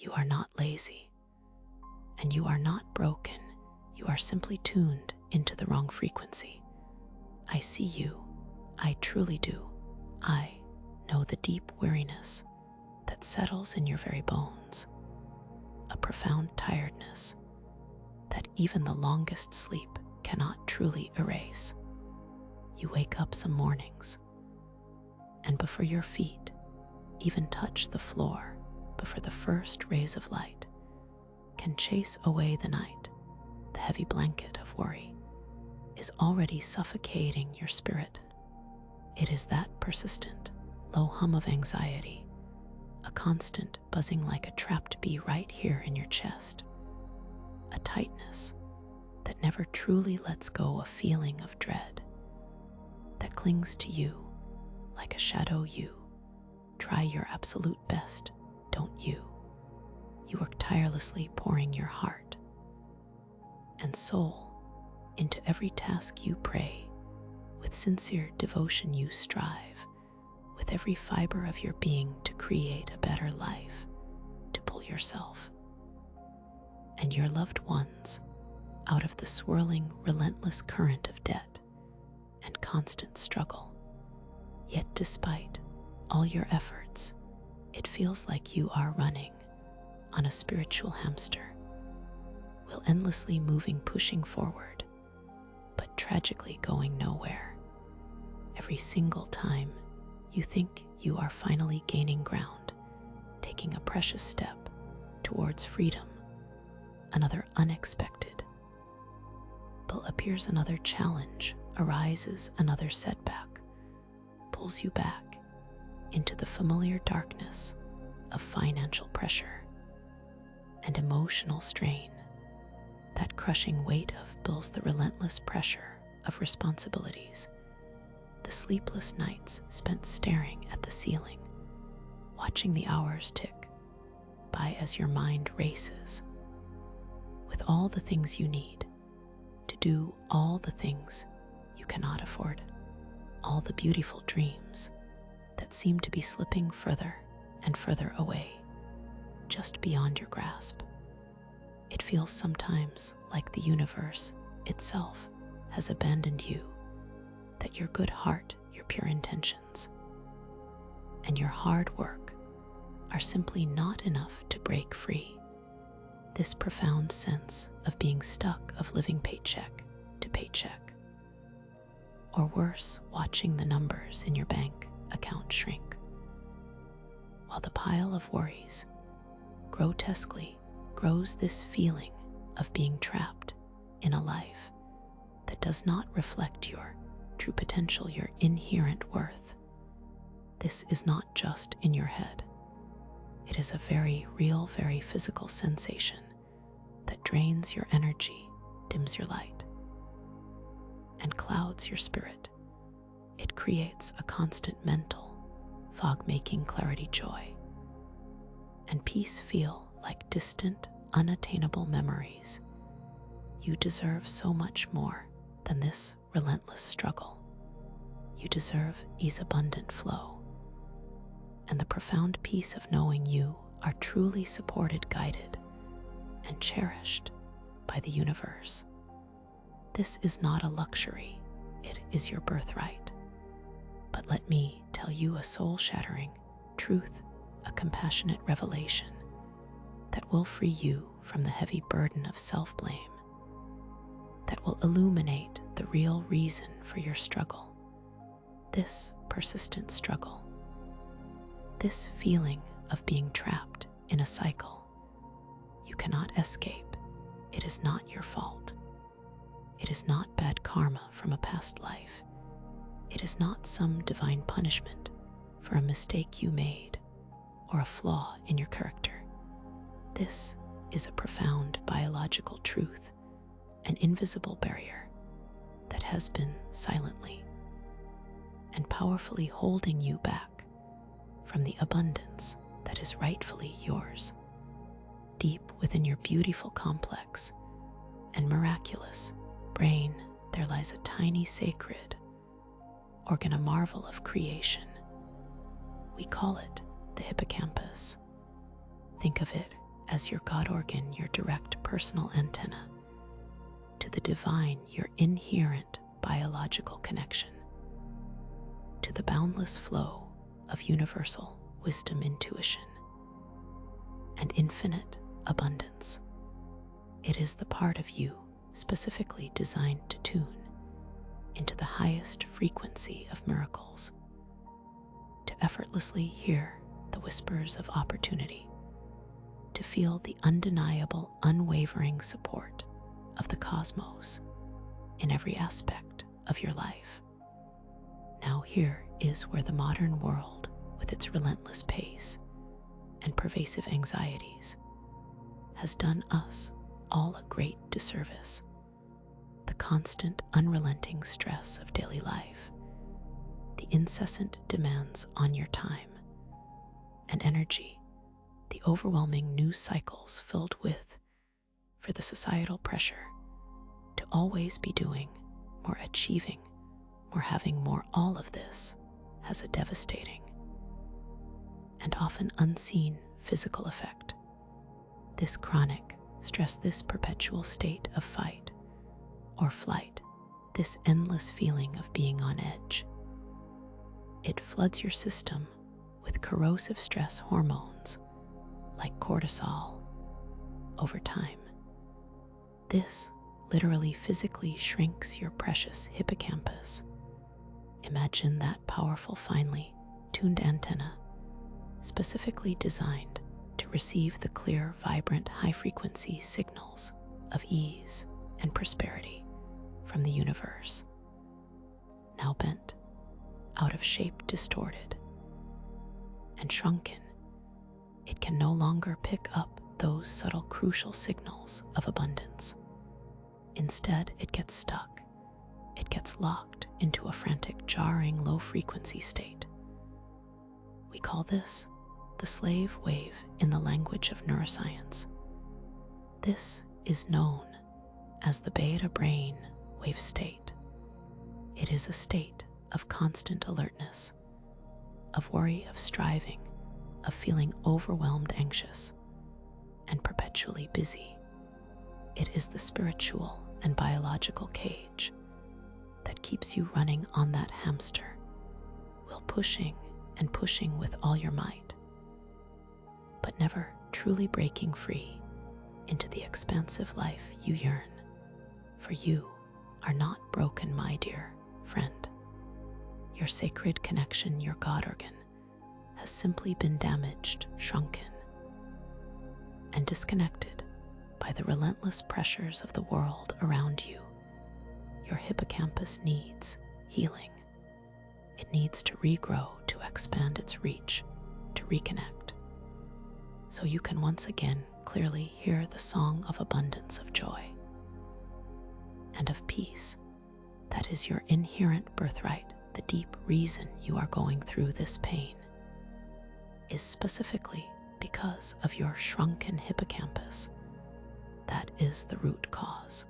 You are not lazy, and you are not broken. You are simply tuned into the wrong frequency. I see you. I truly do. I know the deep weariness that settles in your very bones, a profound tiredness that even the longest sleep cannot truly erase. You wake up some mornings, and before your feet even touch the floor, before the first rays of light can chase away the night, the heavy blanket of worry is already suffocating your spirit. It is that persistent, low hum of anxiety, a constant buzzing like a trapped bee right here in your chest, a tightness that never truly lets go, a feeling of dread that clings to you like a shadow. You try your absolute best, don't you? You work tirelessly, pouring your heart and soul into every task. You pray with sincere devotion. You strive with every fiber of your being to create a better life, to pull yourself and your loved ones out of the swirling, relentless current of debt and constant struggle. Yet despite all your efforts, it feels like you are running on a spiritual hamster wheel, endlessly moving, pushing forward, but tragically going nowhere. Every single time you think you are finally gaining ground, taking a precious step towards freedom, another unexpected pull appears, another challenge arises, another setback pulls you back into the familiar darkness of financial pressure and emotional strain. That crushing weight of bills, the relentless pressure of responsibilities, the sleepless nights spent staring at the ceiling, watching the hours tick by as your mind races with all the things you need to do, all the things you cannot afford, all the beautiful dreams that seem to be slipping further and further away, just beyond your grasp. It feels sometimes like the universe itself has abandoned you, that your good heart, your pure intentions, and your hard work are simply not enough to break free. This profound sense of being stuck, of living paycheck to paycheck, or worse, watching the numbers in your bank account shrink, while the pile of worries grotesquely grows. This feeling of being trapped in a life that does not reflect your true potential, your inherent worth. This is not just in your head. It is a very real, very physical sensation that drains your energy, dims your light, and clouds your spirit. It creates a constant mental fog, making clarity, joy, and peace feel like distant, unattainable memories. You deserve so much more than this relentless struggle. You deserve ease, abundant flow, and the profound peace of knowing you are truly supported, guided, and cherished by the universe. This is not a luxury, it is your birthright. But let me tell you a soul-shattering truth, a compassionate revelation that will free you from the heavy burden of self-blame, that will illuminate the real reason for your struggle. This persistent struggle, this feeling of being trapped in a cycle you cannot escape. It is not your fault. It is not bad karma from a past life. It is not some divine punishment for a mistake you made or a flaw in your character. This is a profound biological truth, an invisible barrier that has been silently and powerfully holding you back from the abundance that is rightfully yours. Deep within your beautiful, complex, and miraculous brain, there lies a tiny sacred organ, a marvel of creation. We call it the hippocampus. Think of it as your God organ, your direct personal antenna, to the divine, your inherent biological connection, to the boundless flow of universal wisdom, intuition, and infinite abundance. It is the part of you specifically designed to tune into the highest frequency of miracles, to effortlessly hear the whispers of opportunity, to feel the undeniable, unwavering support of the cosmos in every aspect of your life. Now here is where the modern world, with its relentless pace and pervasive anxieties, has done us all a great disservice. The constant, unrelenting stress of daily life, the incessant demands on your time and energy, the overwhelming news cycles filled with, for the societal pressure to always be doing more, achieving more, having more, all of this has a devastating and often unseen physical effect. This chronic stress, this perpetual state of fight or flight, this endless feeling of being on edge, it floods your system with corrosive stress hormones like cortisol over time. This literally physically shrinks your precious hippocampus. Imagine that powerful, finely tuned antenna, specifically designed to receive the clear, vibrant, high-frequency signals of ease and prosperity from the universe. Now bent, out of shape, distorted, and shrunken, it can no longer pick up those subtle, crucial signals of abundance. Instead, it gets stuck. It gets locked into a frantic, jarring, low-frequency state. We call this the slave wave in the language of neuroscience. This is known as the beta brain wave state. It is a state of constant alertness, of worry, of striving, of feeling overwhelmed, anxious, and perpetually busy. It is the spiritual and biological cage that keeps you running on that hamster wheel, pushing and pushing with all your might, but never truly breaking free into the expansive life you yearn. For you are not broken, my dear friend. Your sacred connection, your God organ, has simply been damaged, shrunken, and disconnected by the relentless pressures of the world around you. Your hippocampus needs healing. It needs to regrow, to expand its reach, to reconnect, so you can once again clearly hear the song of abundance, of joy, and of peace that is your inherent birthright. The deep reason you are going through this pain is specifically because of your shrunken hippocampus. That is the root cause.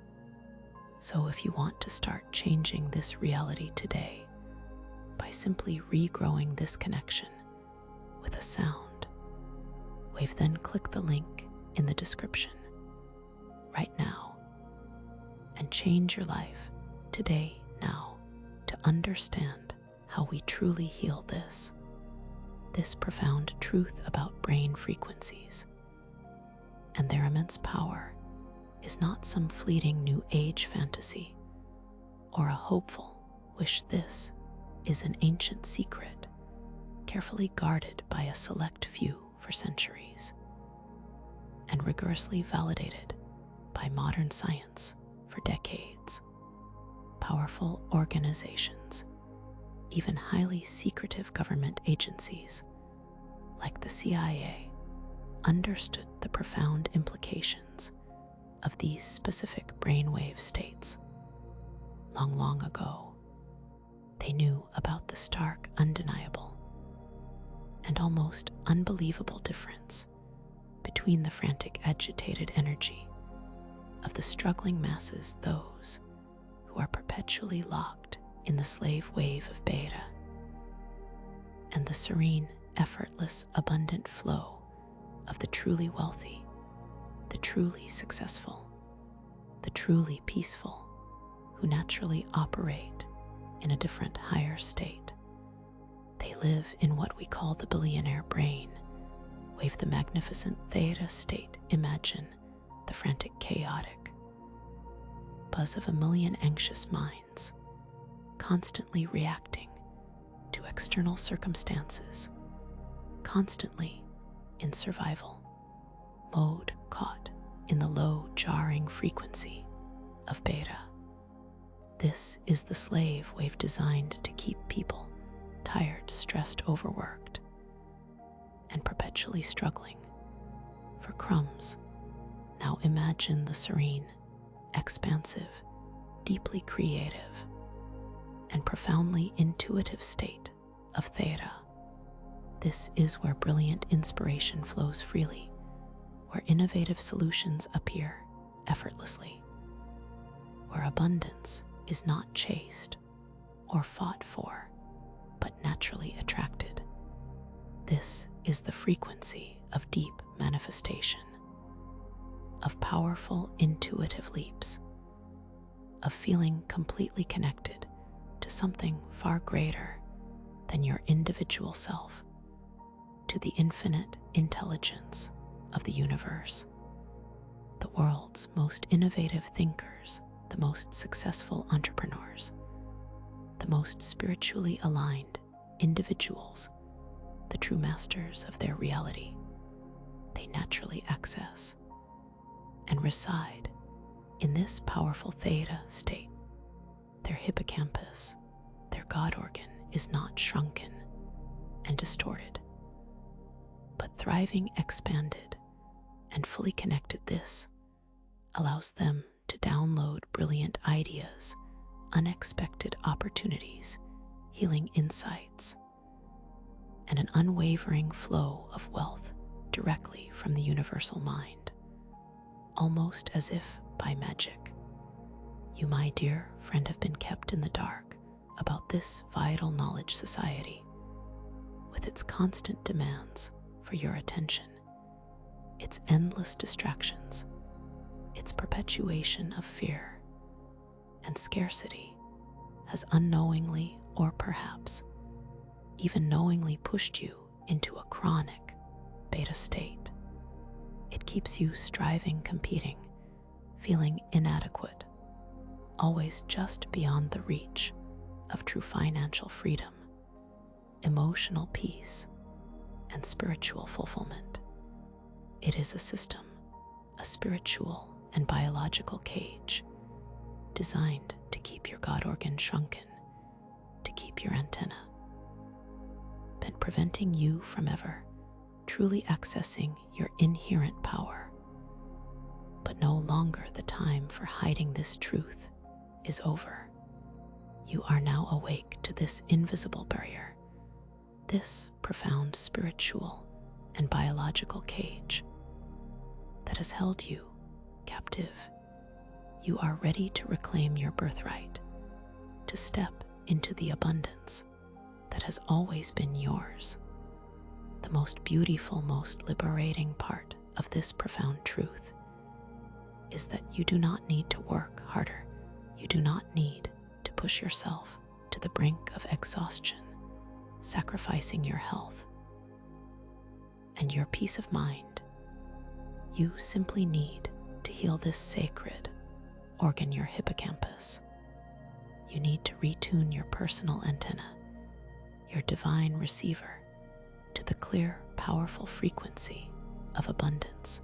So if you want to start changing this reality today by simply regrowing this connection with a sound wave, then click the link in the description right now and change your life today, now, to understand how we truly heal this profound truth about brain frequencies and their immense power is not some fleeting new age fantasy or a hopeful wish. This is an ancient secret, carefully guarded by a select few for centuries, and rigorously validated by modern science for decades. Powerful organizations, even highly secretive government agencies like the CIA, understood the profound implications of these specific brainwave states long, long ago. They knew about the stark, undeniable, and almost unbelievable difference between the frantic, agitated energy of the struggling masses, those who are perpetually locked in the slave wave of beta, and the serene, effortless, abundant flow of the truly wealthy, the truly successful, the truly peaceful, who naturally operate in a different higher state. They live in what we call the billionaire brain. Wave the magnificent theta state. Imagine the frantic, chaotic buzz of a million anxious minds, constantly reacting to external circumstances, constantly in survival mode, caught in the low, jarring frequency of beta. This is the slave wave designed to keep people tired, stressed, overworked, and perpetually struggling for crumbs. Now imagine the serene, expansive, deeply creative, and profoundly intuitive state of theta. This is where brilliant inspiration flows freely, where innovative solutions appear effortlessly, where abundance is not chased or fought for, but naturally attracted. This is the frequency of deep manifestation, of powerful intuitive leaps, of feeling completely connected to something far greater than your individual self, to the infinite intelligence of the universe. The world's most innovative thinkers, the most successful entrepreneurs, the most spiritually aligned individuals, the true masters of their reality, they naturally access and reside in this powerful theta state. Their hippocampus, their God organ, is not shrunken and distorted, but thriving, expanded, and fully connected. This allows them to download brilliant ideas, unexpected opportunities, healing insights, and an unwavering flow of wealth directly from the universal mind, almost as if by magic. You, my dear friend, have been kept in the dark about this vital knowledge society, with its constant demands for your attention, its endless distractions, its perpetuation of fear and scarcity has unknowingly, or perhaps even knowingly, pushed you into a chronic beta state. It keeps you striving, competing, feeling inadequate, always just beyond the reach of true financial freedom, emotional peace, and spiritual fulfillment. It is a system, a spiritual and biological cage, designed to keep your God organ shrunken, to keep your antenna bent, preventing you from ever truly accessing your inherent power. But no longer the time for hiding this truth is over. You are now awake to this invisible barrier, this profound spiritual and biological cage that has held you captive. You are ready to reclaim your birthright, to step into the abundance that has always been yours. The most beautiful, most liberating part of this profound truth is that you do not need to work harder. You do not need to push yourself to the brink of exhaustion, sacrificing your health and your peace of mind. You simply need to heal this sacred organ, your hippocampus. You need to retune your personal antenna, your divine receiver, to the clear, powerful frequency of abundance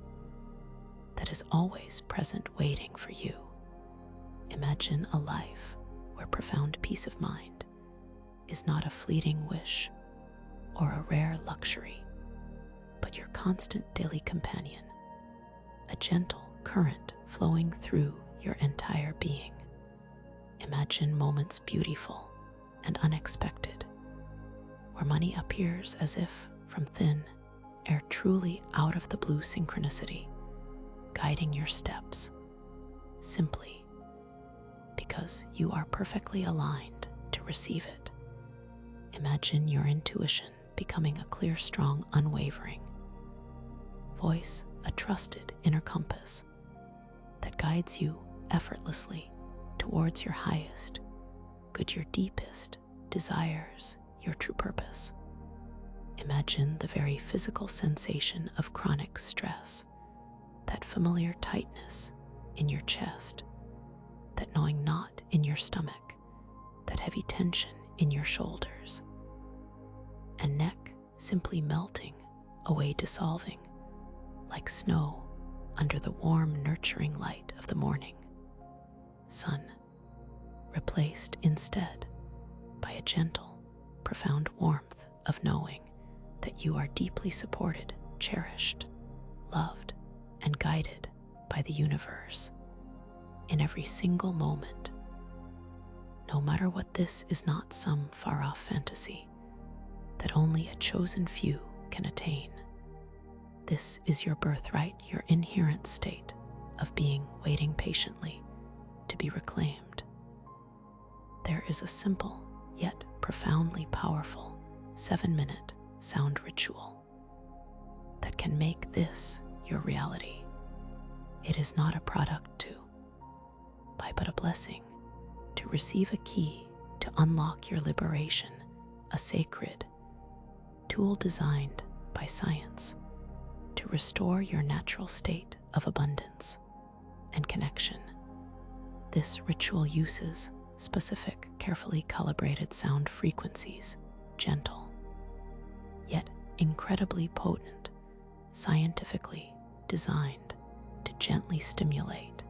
that is always present, waiting for you. Imagine a life where profound peace of mind is not a fleeting wish or a rare luxury, but your constant daily companion, a gentle current flowing through your entire being. Imagine moments beautiful and unexpected, where money appears as if from thin air, truly out of the blue synchronicity, guiding your steps, simply because you are perfectly aligned to receive it. Imagine your intuition becoming a clear, strong, unwavering voice a trusted inner compass that guides you effortlessly towards your highest good, your deepest desires, your true purpose. Imagine the very physical sensation of chronic stress, that familiar tightness in your chest, that gnawing knot in your stomach, that heavy tension in your shoulders, and neck simply melting away, dissolving like snow under the warm, nurturing light of the morning sun, replaced instead by a gentle, profound warmth of knowing that you are deeply supported, cherished, loved, and guided by the universe in every single moment. No matter what, this is not some far-off fantasy that only a chosen few can attain. This is your birthright, your inherent state of being, waiting patiently to be reclaimed. There is a simple yet profoundly powerful 7-minute sound ritual that can make this your reality. It is not a product to buy, but a blessing to receive, a key to unlock your liberation, a sacred tool designed by science to restore your natural state of abundance and connection. This ritual uses specific, carefully calibrated sound frequencies, gentle, yet incredibly potent, scientifically designed to gently stimulate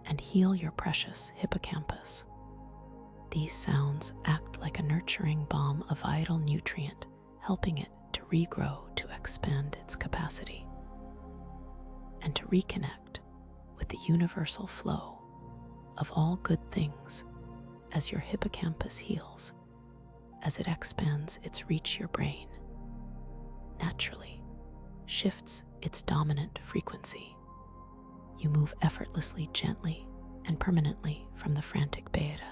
and heal your precious hippocampus. These sounds act like a nurturing balm, a vital nutrient, helping it to regrow, to expand its capacity, and to reconnect with the universal flow of all good things as your hippocampus heals, as it expands its reach. Your brain naturally shifts its dominant frequency. You move effortlessly, gently, and permanently from the frantic beta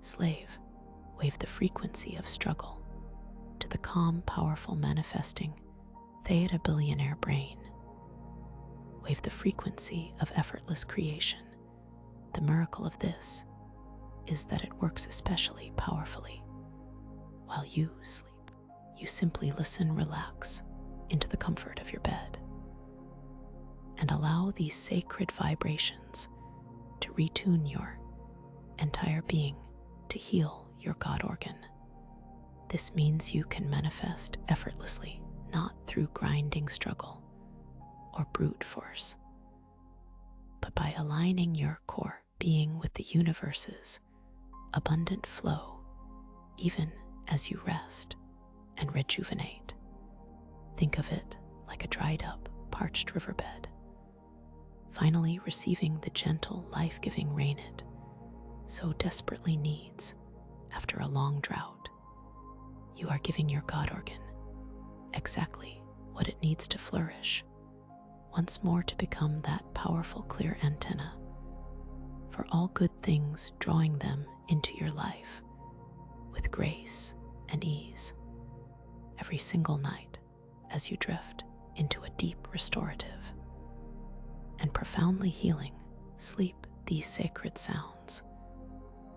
slave wave, the frequency of struggle, to the calm, powerful, manifesting theta billionaire brain wave, the frequency of effortless creation. The miracle of this is that it works especially powerfully while you sleep. You simply listen, relax into the comfort of your bed, and allow these sacred vibrations to retune your entire being, to heal your God organ. This means you can manifest effortlessly, not through grinding struggle or brute force, but by aligning your core being with the universe's abundant flow, even as you rest and rejuvenate. Think of it like a dried up, parched riverbed, finally receiving the gentle, life-giving rain it so desperately needs after a long drought. You are giving your God organ exactly what it needs to flourish, once more to become that powerful, clear antenna for all good things, drawing them into your life with grace and ease every single night as you drift into a deep, restorative, and profoundly healing sleep. These sacred sounds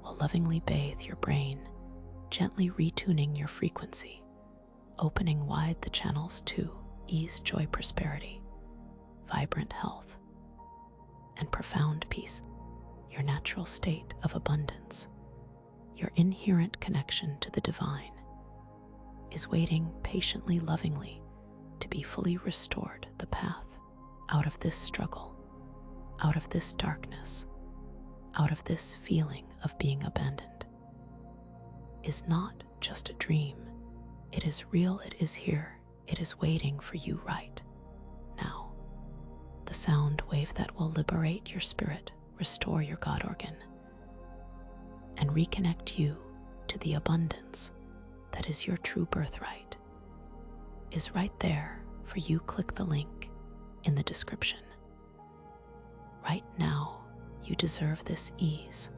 will lovingly bathe your brain, gently retuning your frequency, opening wide the channels to ease, joy, prosperity, vibrant health, and profound peace. Your natural state of abundance, your inherent connection to the divine, is waiting patiently, lovingly, to be fully restored. The path out of this struggle, out of this darkness, out of this feeling of being abandoned, is not just a dream. It is real, it is here, it is waiting for you right now. The sound wave that will liberate your spirit, restore your God organ, and reconnect you to the abundance that is your true birthright is right there for you. Click the link in the description. Right now, you deserve this ease,